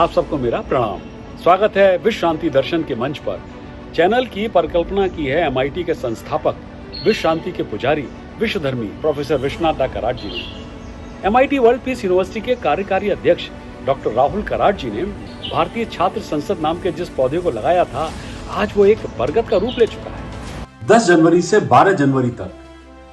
आप सबको मेरा प्रणाम। स्वागत है विश्व शांति दर्शन के मंच पर। चैनल की परिकल्पना की है MIT के संस्थापक, विश्व शांति के पुजारी, विश्वधर्मी प्रोफेसर विश्वनाथ कराड जी ने। MIT वर्ल्ड पीस यूनिवर्सिटी के कार्यकारी अध्यक्ष डॉक्टर राहुल कराड जी ने भारतीय छात्र संसद नाम के जिस पौधे को लगाया था, आज वो एक बरगद का रूप ले चुका है। 10 जनवरी से 12 जनवरी तक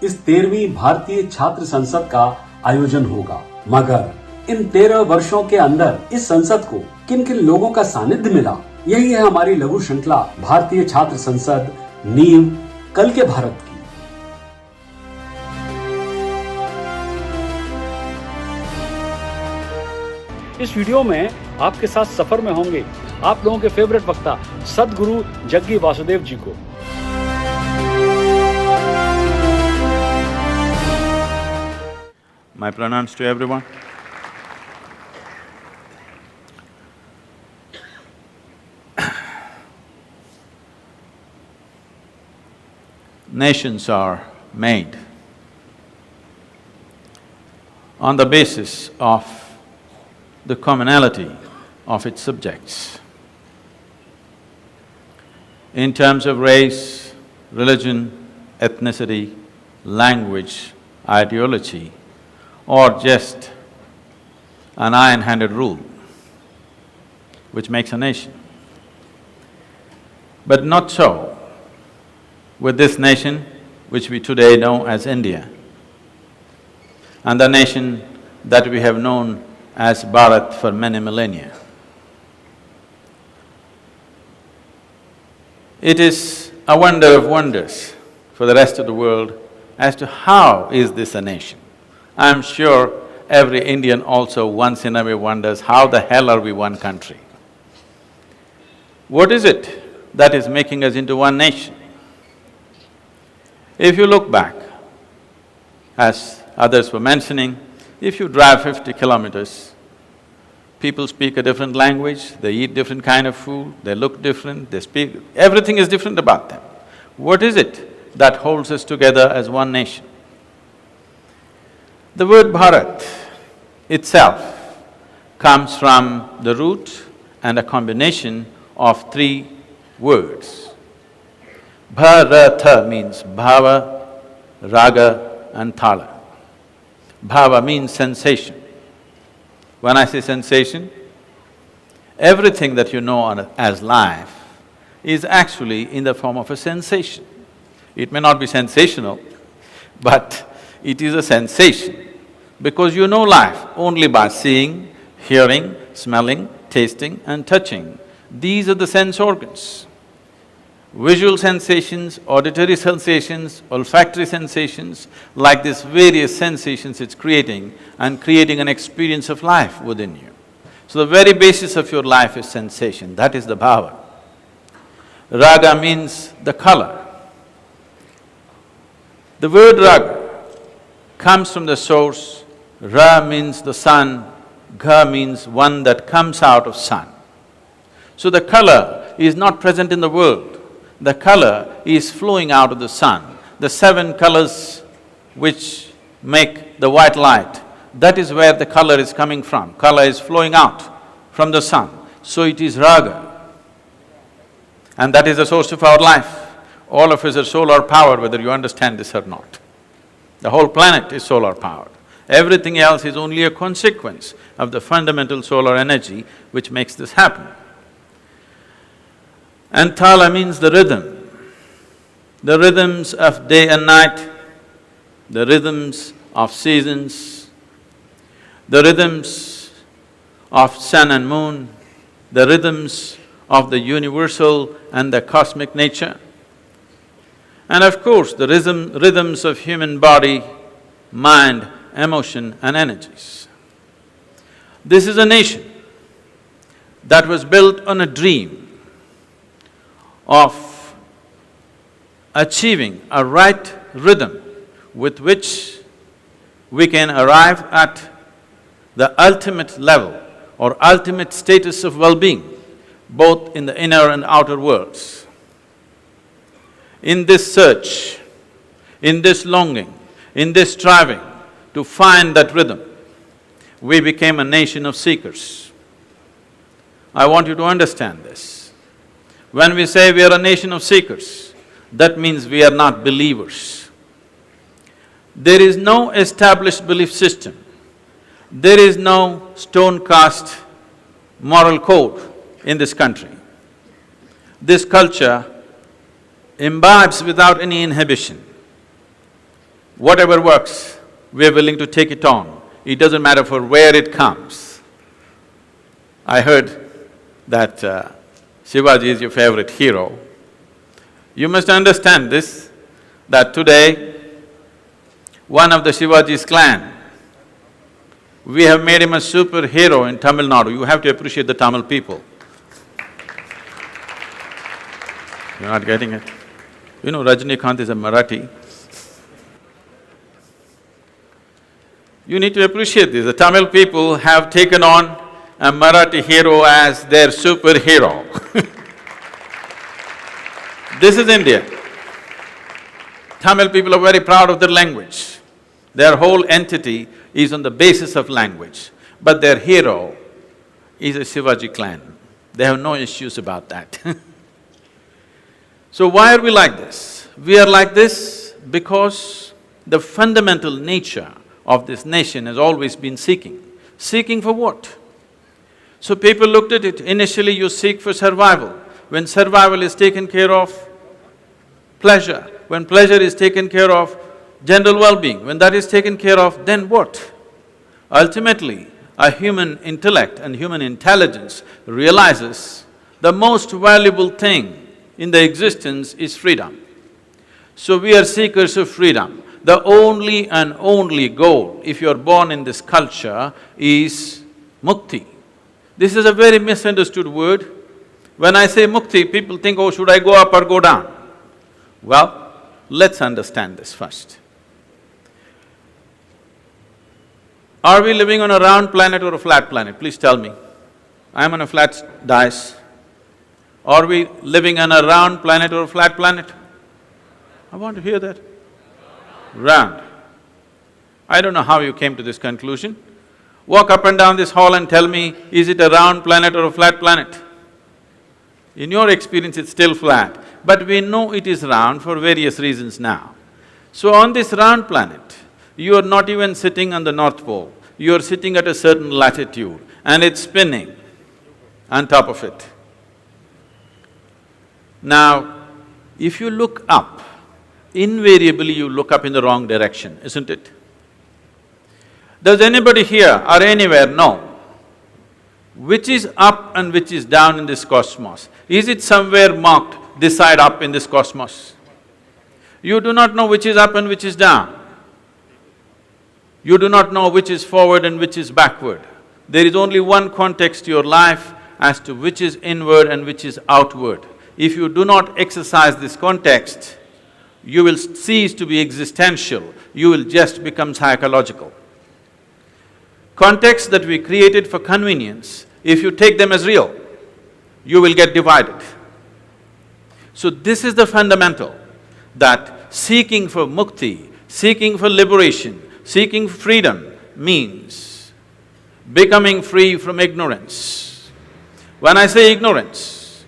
इस 13वीं भारतीय छात्र संसद का आयोजन होगा। मगर इन 13 वर्षों के अंदर इस संसद को किन किन लोगों का सानिध्य मिला, यही है हमारी लघु श्रृंखला भारतीय छात्र संसद, नींव कल के भारत की। इस वीडियो में आपके साथ सफर में होंगे आप लोगों के फेवरेट वक्ता सदगुरु जग्गी वासुदेव जी को। My pranams to everyone. Nations are made on the basis of the commonality of its subjects in terms of race, religion, ethnicity, language, ideology, or just an iron-handed rule which makes a nation. But not so with this nation which we today know as India, and the nation that we have known as Bharat for many millennia. It is a wonder of wonders for the rest of the world as to how is this a nation. I'm sure every Indian also once in a way wonders, how the hell are we one country? What is it that is making us into one nation? If you look back, as others were mentioning, if you drive 50 kilometers, people speak a different language, they eat different kind of food, they look different, they speak… everything is different about them. What is it that holds us together as one nation? The word Bharat itself comes from the root and a combination of 3 words. Bharata means bhava, raga and thala. Bhava means sensation. When I say sensation, everything that you know as life is actually in the form of a sensation. It may not be sensational, but it is a sensation because you know life only by seeing, hearing, smelling, tasting and touching. These are the sense organs. Visual sensations, auditory sensations, olfactory sensations, like these various sensations it's creating and creating an experience of life within you. So the very basis of your life is sensation, that is the bhava. Raga means the color. The word raga comes from the source, Ra means the sun, Ga means one that comes out of sun. So the color is not present in the world, the color is flowing out of the sun. The 7 colors which make the white light, that is where the color is coming from. Color is flowing out from the sun, so it is raga. And that is the source of our life. All of us are solar powered, whether you understand this or not. The whole planet is solar powered. Everything else is only a consequence of the fundamental solar energy which makes this happen. And thala means the rhythm, the rhythms of day and night, the rhythms of seasons, the rhythms of sun and moon, the rhythms of the universal and the cosmic nature, and of course the rhythms of human body, mind, emotion and energies. This is a nation that was built on a dream of achieving a right rhythm with which we can arrive at the ultimate level or ultimate status of well-being, both in the inner and outer worlds. In this search, in this longing, in this striving to find that rhythm, we became a nation of seekers. I want you to understand this. When we say we are a nation of seekers, that means we are not believers. There is no established belief system. There is no stone-cast moral code in this country. This culture imbibes without any inhibition. Whatever works, we're willing to take it on. It doesn't matter for where it comes. I heard that Shivaji is your favorite hero. You must understand this, that today, one of the Shivaji's clan, we have made him a superhero in Tamil Nadu. You have to appreciate the Tamil people. You're not getting it? You know, Rajinikanth is a Marathi. You need to appreciate this. The Tamil people have taken on a Marathi hero as their superhero. This is India. Tamil people are very proud of their language. Their whole entity is on the basis of language, but their hero is a Shivaji clan. They have no issues about that. So why are we like this? We are like this because the fundamental nature of this nation has always been seeking. Seeking for what? So people looked at it, initially you seek for survival. When survival is taken care of, pleasure. When pleasure is taken care of, general well-being. When that is taken care of, then what? Ultimately, a human intellect and human intelligence realizes the most valuable thing in the existence is freedom. So we are seekers of freedom. The only and only goal, if you're born in this culture, is mukti. This is a very misunderstood word. When I say mukti, people think, oh, should I go up or go down? Well, let's understand this first. Are we living on a round planet or a flat planet? Please tell me. I'm on a flat dais. Are we living on a round planet or a flat planet? I want to hear that. Round. I don't know how you came to this conclusion. Walk up and down this hall and tell me, is it a round planet or a flat planet? In your experience, it's still flat, but we know it is round for various reasons now. So on this round planet, you are not even sitting on the North Pole, you are sitting at a certain latitude and it's spinning on top of it. Now, if you look up, invariably you look up in the wrong direction, isn't it? Does anybody here or anywhere know which is up and which is down in this cosmos? Is it somewhere marked, this side up in this cosmos? You do not know which is up and which is down. You do not know which is forward and which is backward. There is only one context to your life as to which is inward and which is outward. If you do not exercise this context, you will cease to be existential, you will just become psychological. Contexts that we created for convenience, if you take them as real, you will get divided. So this is the fundamental, that seeking for mukti, seeking for liberation, seeking freedom means becoming free from ignorance. When I say ignorance,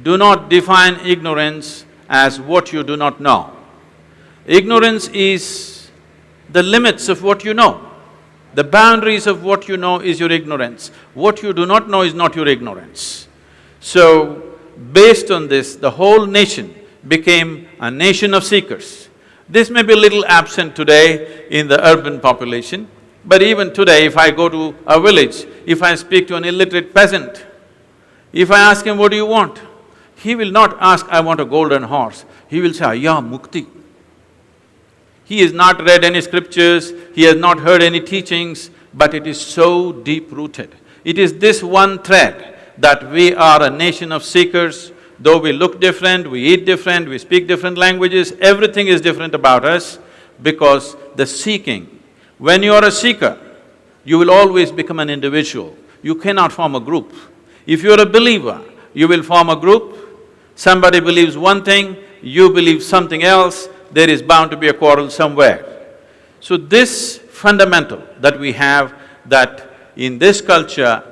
do not define ignorance as what you do not know. Ignorance is the limits of what you know. The boundaries of what you know is your ignorance. What you do not know is not your ignorance. So, based on this, the whole nation became a nation of seekers. This may be a little absent today in the urban population, but even today, if I go to a village, if I speak to an illiterate peasant, if I ask him, what do you want? He will not ask, I want a golden horse. He will say, yeah, mukti. He has not read any scriptures, he has not heard any teachings, but it is so deep-rooted. It is this one thread that we are a nation of seekers. Though we look different, we eat different, we speak different languages, everything is different about us because the seeking. When you are a seeker, you will always become an individual. You cannot form a group. If you are a believer, you will form a group. Somebody believes one thing, you believe something else, there is bound to be a quarrel somewhere. So this fundamental that we have, that in this culture,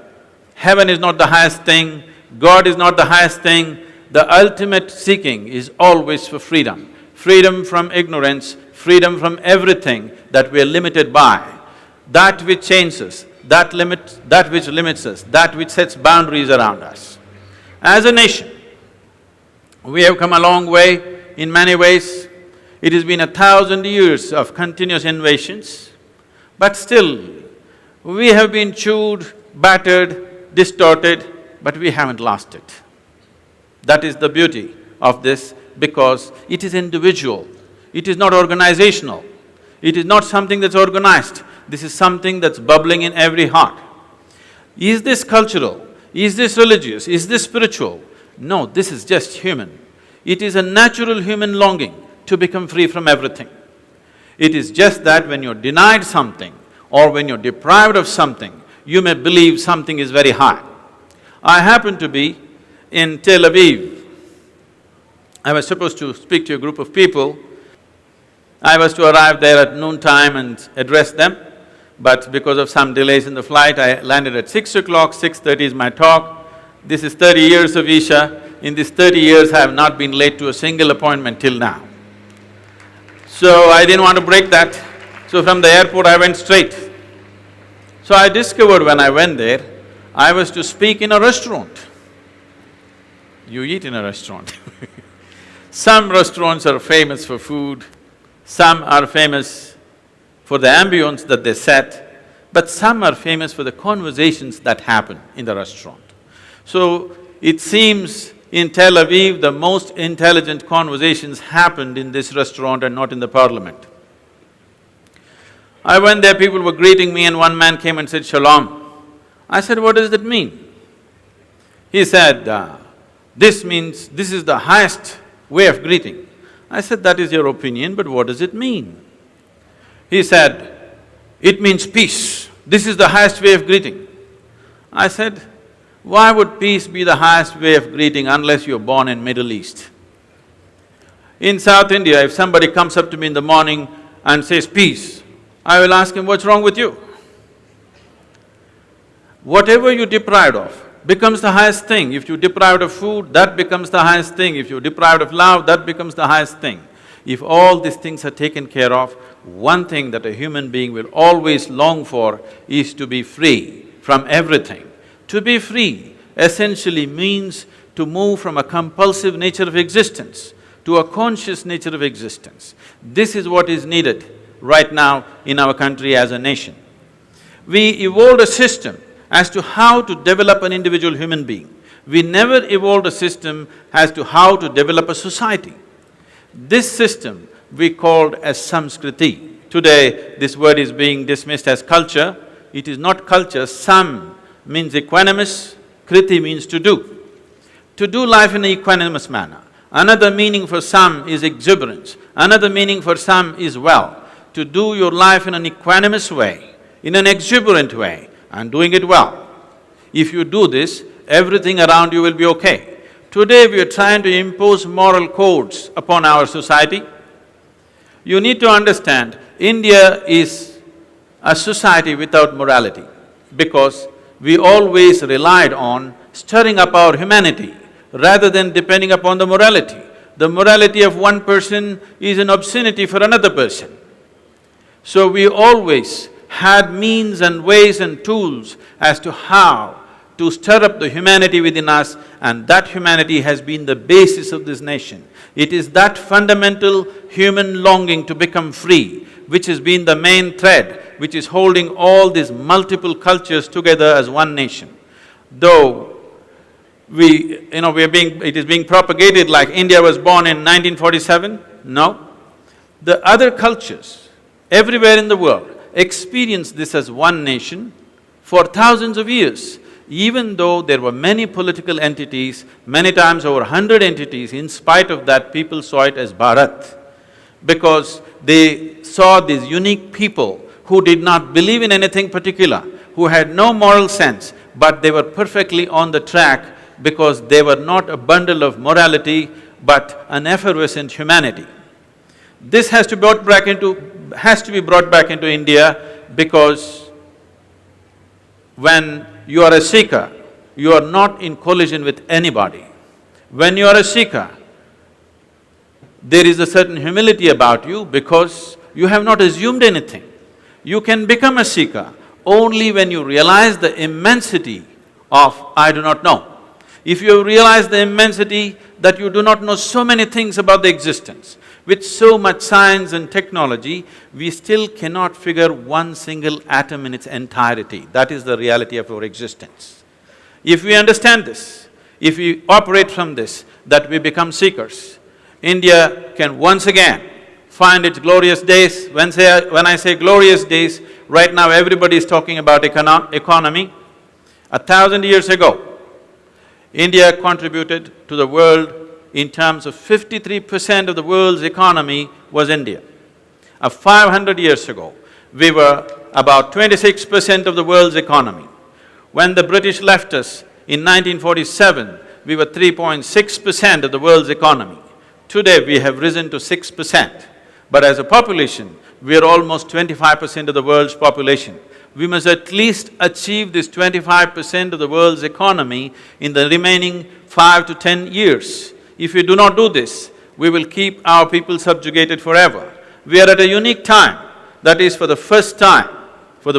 heaven is not the highest thing, God is not the highest thing. The ultimate seeking is always for freedom. Freedom from ignorance, freedom from everything that we are limited by. That which chains us, that which limits us, that which sets boundaries around us. As a nation, we have come a long way in many ways. It has been 1,000 years of continuous invasions, but still, we have been chewed, battered, distorted, but we haven't lost it. That is the beauty of this, because it is individual, it is not organizational, it is not something that's organized, this is something that's bubbling in every heart. Is this cultural? Is this religious? Is this spiritual? No, this is just human. It is a natural human longing to become free from everything. It is just that when you're denied something or when you're deprived of something, you may believe something is very high. I happened to be in Tel Aviv. I was supposed to speak to a group of people. I was to arrive there at noontime and address them, but because of some delays in the flight, I landed at 6 o'clock, 6:30 is my talk. This is 30 years of Isha. In these 30 years, I have not been late to a single appointment till now. So I didn't want to break that, so from the airport I went straight. So I discovered when I went there, I was to speak in a restaurant. You eat in a restaurant Some restaurants are famous for food, some are famous for the ambience that they set, but some are famous for the conversations that happen in the restaurant. So, it seems in Tel Aviv, the most intelligent conversations happened in this restaurant and not in the parliament. I went there, people were greeting me and one man came and said, "Shalom." I said, "What does that mean?" He said, "This means, this is the highest way of greeting." I said, "That is your opinion, but what does it mean?" He said, "It means peace. This is the highest way of greeting." I said, "Why would peace be the highest way of greeting unless you're born in Middle East? In South India, if somebody comes up to me in the morning and says, 'Peace,' I will ask him, 'What's wrong with you?' Whatever you're deprived of becomes the highest thing. If you're deprived of food, that becomes the highest thing. If you're deprived of love, that becomes the highest thing. If all these things are taken care of, one thing that a human being will always long for is to be free from everything. To be free essentially means to move from a compulsive nature of existence to a conscious nature of existence. This is what is needed right now in our country as a nation. We evolved a system as to how to develop an individual human being. We never evolved a system as to how to develop a society. This system we called as Samskriti. Today, this word is being dismissed as culture. It is not culture. Sam means equanimous, kriti means to do. To do life in an equanimous manner. Another meaning for some is exuberance, another meaning for some is well. To do your life in an equanimous way, in an exuberant way, and doing it well. If you do this, everything around you will be okay. Today we are trying to impose moral codes upon our society. You need to understand, India is a society without morality because we always relied on stirring up our humanity rather than depending upon the morality. The morality of one person is an obscenity for another person. So we always had means and ways and tools as to how to stir up the humanity within us, and that humanity has been the basis of this nation. It is that fundamental human longing to become free which has been the main thread, which is holding all these multiple cultures together as one nation. Though it is being propagated like India was born in 1947, no. The other cultures everywhere in the world experience this as one nation for thousands of years. Even though there were many political entities, many times over 100 entities, in spite of that people saw it as Bharat, because they saw these unique people who did not believe in anything particular, who had no moral sense, but they were perfectly on the track because they were not a bundle of morality, but an effervescent humanity. This has to be brought back into India because when you are a seeker you are not in collision with anybody. When you are a seeker, there is a certain humility about you because you have not assumed anything. You can become a seeker only when you realize the immensity of I do not know. If you realize the immensity that you do not know so many things about the existence, with so much science and technology, we still cannot figure one single atom in its entirety. That is the reality of our existence. If we understand this, if we operate from this, that we become seekers, India can once again find its glorious days. When I say glorious days, right now everybody is talking about economy. 1,000 years ago, India contributed to the world in terms of 53% of the world's economy was India. 500 years ago, we were about 26% of the world's economy. When the British left us in 1947, we were 3.6% of the world's economy. Today, we have risen to 6%. But as a population, we are almost 25% of the world's population. We must at least achieve this 25% of the world's economy in the remaining 5 to 10 years. If we do not do this, we will keep our people subjugated forever. We are at a unique time, that is for the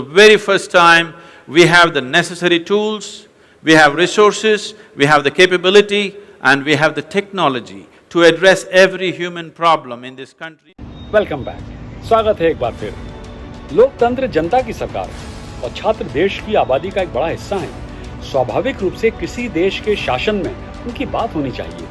very first time, we have the necessary tools, we have resources, we have the capability and we have the technology to address every human problem in this country. Welcome back. स्वागत है एक बार फिर। लोकतंत्र जनता की सरकार और छात्र देश की आबादी का एक बड़ा हिस्सा है। स्वाभाविक रूप से किसी देश के शासन में उनकी बात होनी चाहिए।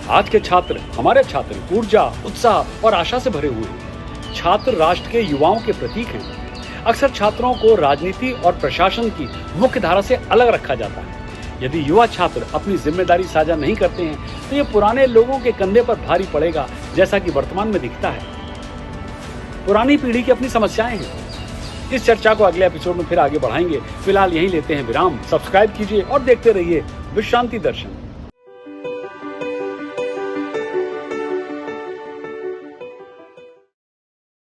आज के छात्र, हमारे छात्र ऊर्जा, उत्साह और आशा से भरे हुए हैं। छात्र राष्ट्र के युवाओं के प्रतीक हैं। अक्सर छात्रों को राजनीति और प्रशासन की मुख्य धारा से अलग रखा जाता है। यदि युवा छात्र अपनी जिम्मेदारी साझा नहीं करते हैं तो ये पुराने लोगों के कंधे पर भारी पड़ेगा, जैसा कि वर्तमान में दिखता है। पुरानी पीढ़ी की अपनी समस्याएं हैं। इस चर्चा को अगले एपिसोड में फिर आगे बढ़ाएंगे। फिलहाल यहीं लेते हैं विराम। सब्सक्राइब कीजिए और देखते रहिए विश्रांति दर्शन।